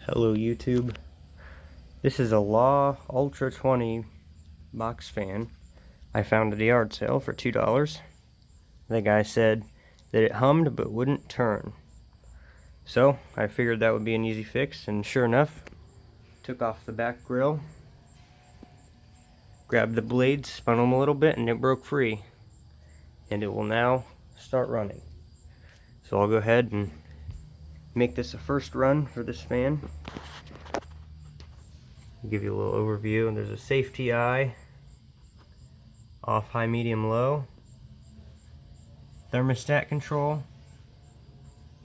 Hello YouTube. This is a Lau Ultra 20 box fan I found at a yard sale for $2. The guy said that it hummed but wouldn't turn. So I figured that would be an easy fix, and sure enough, took off the back grill, grabbed the blades, spun them a little bit, and it broke free. And it will now start running. So I'll go ahead and make this a first run for this fan. Give you a little overview, and there's a safety eye, off, high, medium, low, thermostat control,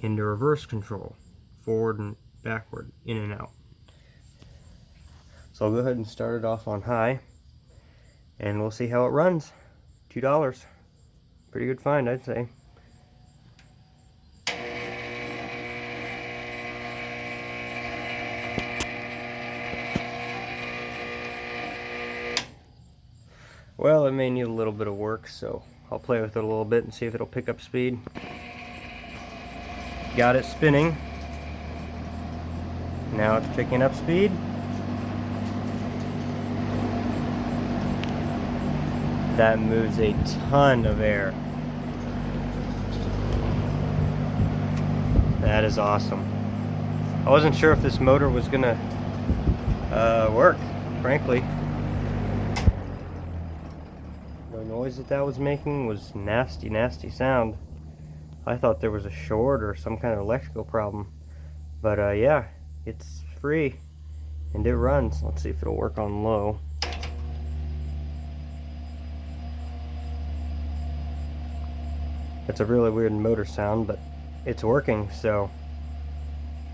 and the reverse control, forward and backward, in and out. So I'll go ahead and start it off on high, and we'll see how it runs. $2. Pretty good find, I'd say. Well, it may need a little bit of work, so I'll play with it a little bit and see if it'll pick up speed. Got it spinning. Now it's picking up speed. That moves a ton of air. That is awesome. I wasn't sure if this motor was gonna work, frankly. The noise that was making was nasty sound. I thought there was a short or some kind of electrical problem, but yeah, it's free and it runs. Let's see if it'll work on low. It's a really weird motor sound, but it's working, so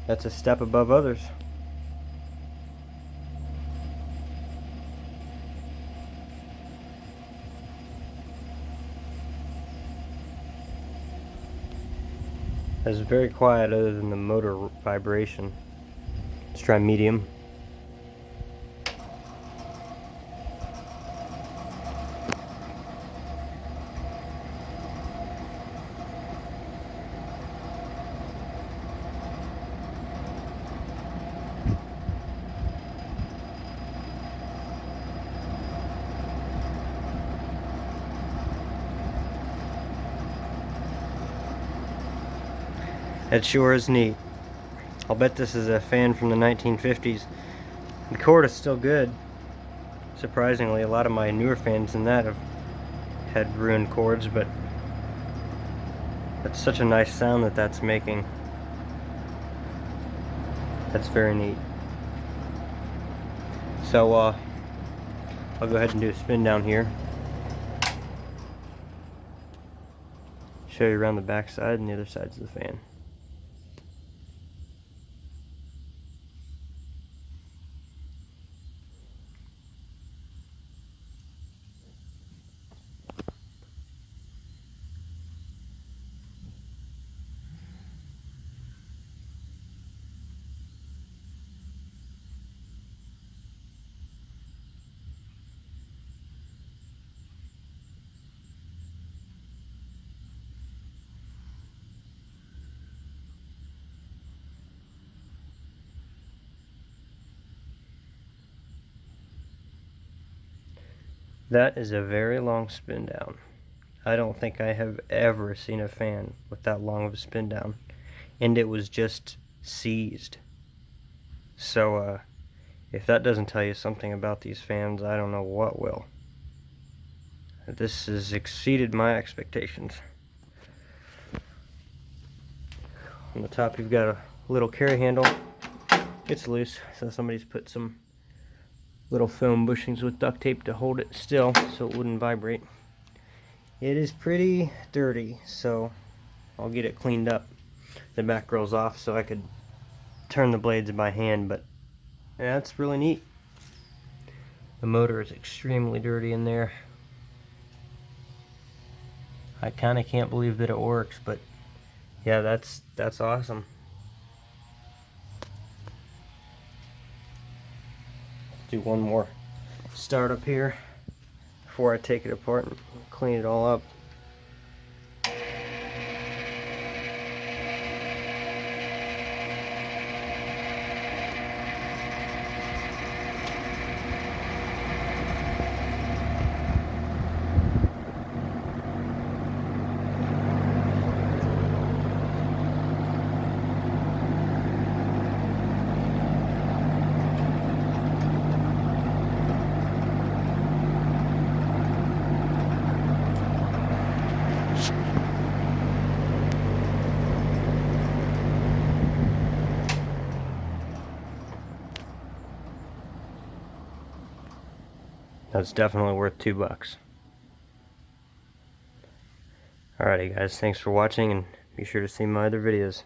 that's a step above others. It's very quiet other than the motor vibration. Let's try medium. That sure is neat. I'll bet this is a fan from the 1950s. The cord is still good. Surprisingly, a lot of my newer fans than that have had ruined cords, but that's such a nice sound that that's making. That's very neat. So I'll go ahead and do a spin down here. Show you around the back side and the other sides of the fan. That is a very long spin down. I don't think I have ever seen a fan with that long of a spin down. And it was just seized. So if that doesn't tell you something about these fans, I don't know what will. This has exceeded my expectations. On the top you've got a little carry handle. It's loose, so somebody's put some little foam bushings with duct tape to hold it still so it wouldn't vibrate. It is pretty dirty, so I'll get it cleaned up. The back grill's off so I could turn the blades by hand, but that's really neat. The motor is extremely dirty in there. I kind of can't believe that it works, but yeah, that's awesome. Do one more startup here before I take it apart and clean it all up. it's definitely worth $2. Alrighty guys, thanks for watching, and be sure to see my other videos.